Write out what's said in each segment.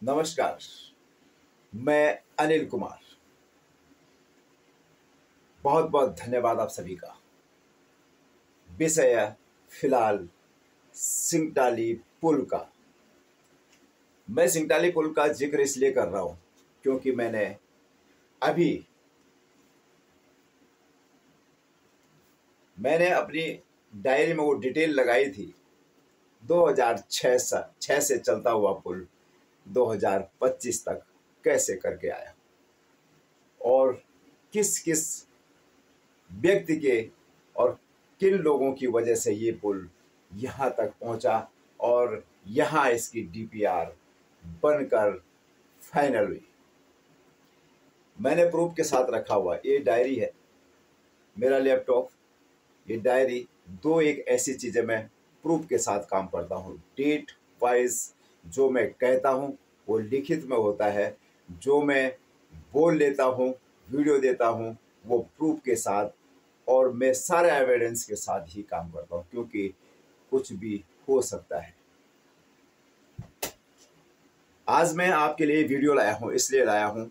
नमस्कार। मैं अनिल कुमार। बहुत बहुत धन्यवाद आप सभी का। विषय है फिलहाल सिंगटाली पुल का। मैं सिंगटाली पुल का जिक्र इसलिए कर रहा हूं क्योंकि अभी मैंने अपनी डायरी में वो डिटेल लगाई थी। 2006 से चलता हुआ पुल 2025 तक कैसे करके आया और किस किस व्यक्ति के और किन लोगों की वजह से ये पुल यहाँ तक पहुँचा और यहाँ इसकी डीपीआर बनकर फाइनल हुई। मैंने प्रूफ के साथ रखा हुआ ये डायरी है, मेरा लैपटॉप, ये डायरी, दो एक ऐसी चीज़ें मैं प्रूफ के साथ काम करता हूँ। डेट वाइज जो मैं कहता हूँ वो लिखित में होता है, जो मैं बोल लेता हूँ, वीडियो देता हूँ, वो प्रूफ के साथ और मैं सारे एविडेंस के साथ ही काम करता हूँ क्योंकि कुछ भी हो सकता है। आज मैं आपके लिए वीडियो लाया हूँ, इसलिए लाया हूँ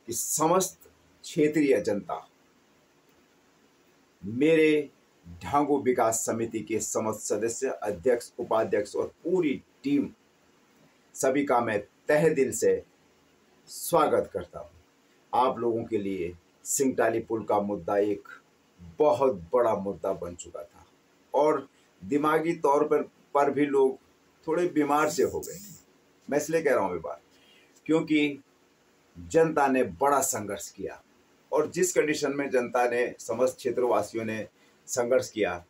कि समस्त क्षेत्रीय जनता, मेरे ढांगू विकास समिति के समस्त सदस्य, अध्यक्ष, उपाध्यक्ष और पूरी टीम, सभी का मैं तहे दिल से स्वागत करता हूँ। आप लोगों के लिए सिंगटाली पुल का मुद्दा एक बहुत बड़ा मुद्दा बन चुका था और दिमागी तौर पर भी लोग थोड़े बीमार से हो गए। मैं इसलिए कह रहा हूँ ये बात क्योंकि जनता ने बड़ा संघर्ष किया और जिस कंडीशन में जनता ने, समस्त क्षेत्रवासियों ने संघर्ष किया,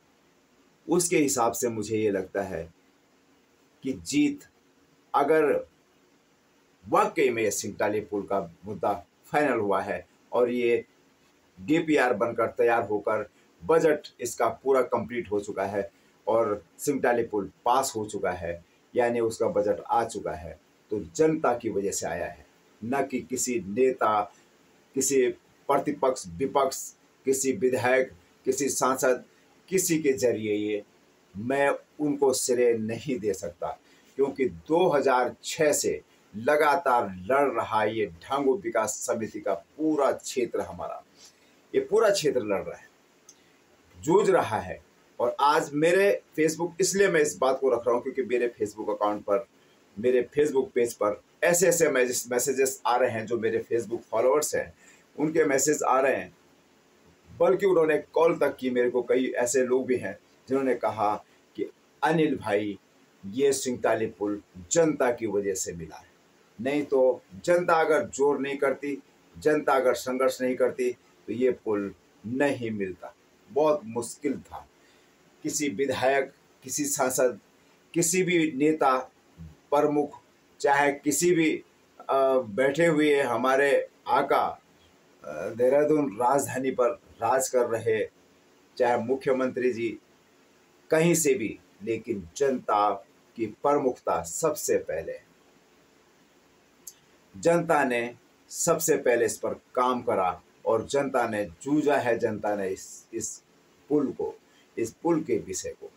उसके हिसाब से मुझे ये लगता है कि जीत, अगर वाकई में सिंगटाली पुल का मुद्दा फाइनल हुआ है और ये डीपीआर बनकर तैयार होकर बजट इसका पूरा कंप्लीट हो चुका है और सिंगटाली पुल पास हो चुका है, यानी उसका बजट आ चुका है, तो जनता की वजह से आया है, न कि किसी नेता, किसी प्रतिपक्ष, विपक्ष, किसी विधायक, किसी सांसद, किसी के जरिए ये मैं उनको श्रेय नहीं दे सकता क्योंकि 2006 से लगातार लड़ रहा ये ढांगू विकास समिति का पूरा क्षेत्र, हमारा ये पूरा क्षेत्र लड़ रहा है, जूझ रहा है। और आज मेरे फेसबुक, इसलिए मैं इस बात को रख रहा हूँ क्योंकि मेरे फेसबुक अकाउंट पर, मेरे फेसबुक पेज पर ऐसे ऐसे मैसेजेस आ रहे हैं, जो मेरे फेसबुक फॉलोअर्स हैं उनके मैसेज आ रहे हैं, बल्कि उन्होंने कॉल तक की मेरे को। कई ऐसे लोग भी हैं जिन्होंने कहा कि अनिल भाई, ये सिंगटाली पुल जनता की वजह से मिला है, नहीं तो जनता अगर जोर नहीं करती, जनता अगर संघर्ष नहीं करती तो ये पुल नहीं मिलता। बहुत मुश्किल था किसी विधायक, किसी सांसद, किसी भी नेता प्रमुख, चाहे किसी भी बैठे हुए हमारे आका देहरादून राजधानी पर राज कर रहे, चाहे मुख्यमंत्री जी, कहीं से भी, लेकिन जनता की प्रमुखता सबसे पहले, जनता ने सबसे पहले इस पर काम करा और जनता ने जूझा है, जनता ने इस पुल को, इस पुल के विषय को।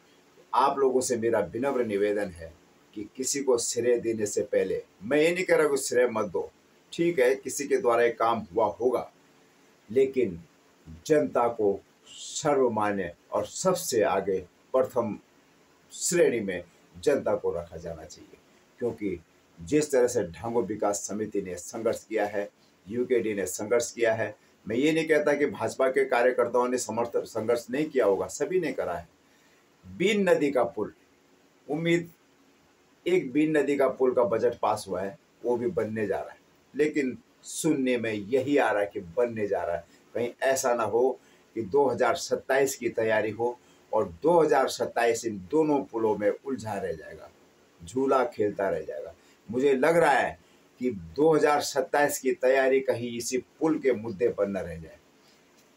आप लोगों से मेरा विनम्र निवेदन है कि किसी को श्रेय देने से पहले, मैं ये नहीं कह रहा कि श्रेय मत दो, ठीक है, किसी के द्वारा एक काम हुआ होगा, लेकिन जनता को सर्वमान्य और सबसे आगे प्रथम श्रेणी में जनता को रखा जाना चाहिए क्योंकि जिस तरह से ढांगू विकास समिति ने संघर्ष किया है, यूकेडी ने संघर्ष किया है, मैं ये नहीं कहता कि भाजपा के कार्यकर्ताओं ने संघर्ष नहीं किया होगा, सभी ने करा है। बीन नदी का पुल, उम्मीद, एक बीन नदी का पुल का बजट पास हुआ है, वो भी बनने जा रहा है, लेकिन सुनने में यही आ रहा है कि बनने जा रहा है। कहीं ऐसा ना हो कि 2027 की तैयारी हो और 2027 इन दोनों पुलों में उलझा रह जाएगा, झूला खेलता रह जाएगा। मुझे लग रहा है कि 2027 की तैयारी कहीं इसी पुल के मुद्दे पर न रह जाए।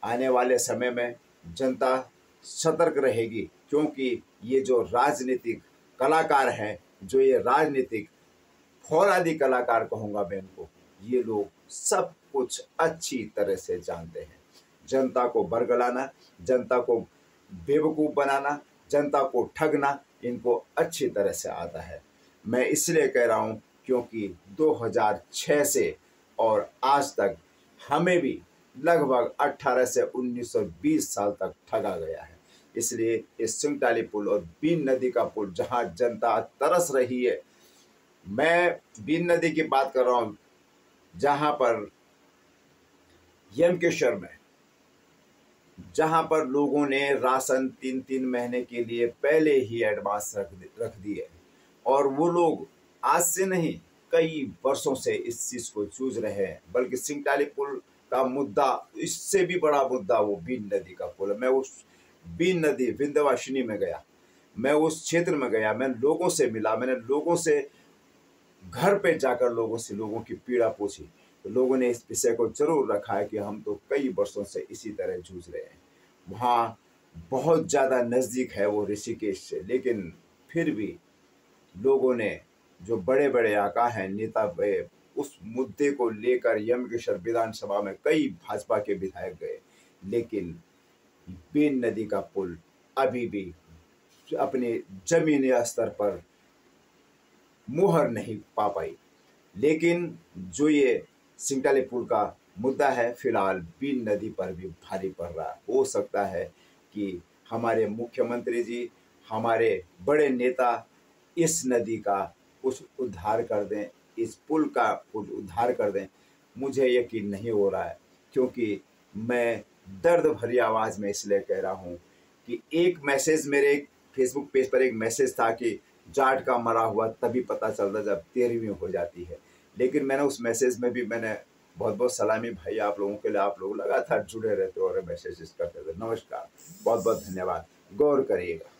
आने वाले समय में जनता सतर्क रहेगी क्योंकि ये जो राजनीतिक कलाकार हैं, जो ये राजनीतिक फौलादी कलाकार कहूँगा मैं इनको, ये लोग सब कुछ अच्छी तरह से जानते हैं। जनता को बरगलाना, जनता को बेवकूफ़ बनाना, जनता को ठगना इनको अच्छी तरह से आता है। मैं इसलिए कह रहा हूँ क्योंकि 2006 से और आज तक हमें भी लगभग 18 से 1920 साल तक ठगा गया है। इसलिए इस सिंगटाली पुल और बीन नदी का पुल जहां जनता तरस रही है, मैं बीन नदी की बात कर रहा हूं, जहां पर यमकेश्वर में, जहां पर लोगों ने राशन 3-3 महीने के लिए पहले ही एडवांस रख दिए, और वो लोग आज से नहीं कई वर्षों से इस चीज को जूझ रहे हैं। बल्कि सिंगटाली पुल का मुद्दा, इससे भी बड़ा मुद्दा वो बीन नदी का पुल है। मैं उस बीन नदी विंध्यवासिनी में गया, मैं उस क्षेत्र में गया, मैं लोगों से मिला, मैंने लोगों से घर पे जाकर लोगों की पीड़ा पूछी, तो लोगों ने इस विषय को जरूर रखा है कि हम तो कई वर्षों से इसी तरह जूझ रहे हैं। वहाँ बहुत ज़्यादा नज़दीक है वो ऋषिकेश से, लेकिन फिर भी लोगों ने, जो बड़े बड़े आका हैं, नेता, उस मुद्दे को लेकर यमकेश्वर विधानसभा में कई भाजपा के विधायक गए, लेकिन बीन नदी का पुल अभी भी अपने जमीनी स्तर पर मुहर नहीं पा पाई। लेकिन जो ये सिंगटाली पुल का मुद्दा है, फिलहाल बीन नदी पर भी भारी पड़ रहा है। हो सकता है कि हमारे मुख्यमंत्री जी, हमारे बड़े नेता इस नदी का कुछ उद्धार कर दें, इस पुल का कुछ उद्धार कर दें। मुझे यकीन नहीं हो रहा है, क्योंकि मैं दर्द भरी आवाज़ में इसलिए कह रहा हूँ कि एक मैसेज, मेरे फेसबुक पेज पर एक मैसेज था कि जाट का मरा हुआ तभी पता चलता जब 13वीं हो जाती है। लेकिन मैंने उस मैसेज में भी मैंने बहुत बहुत सलामी भाई आप लोगों के लिए, आप लोग लगातार जुड़े रहते हो और मैसेजेस करते थे। नमस्कार, बहुत बहुत धन्यवाद, गौर करिएगा।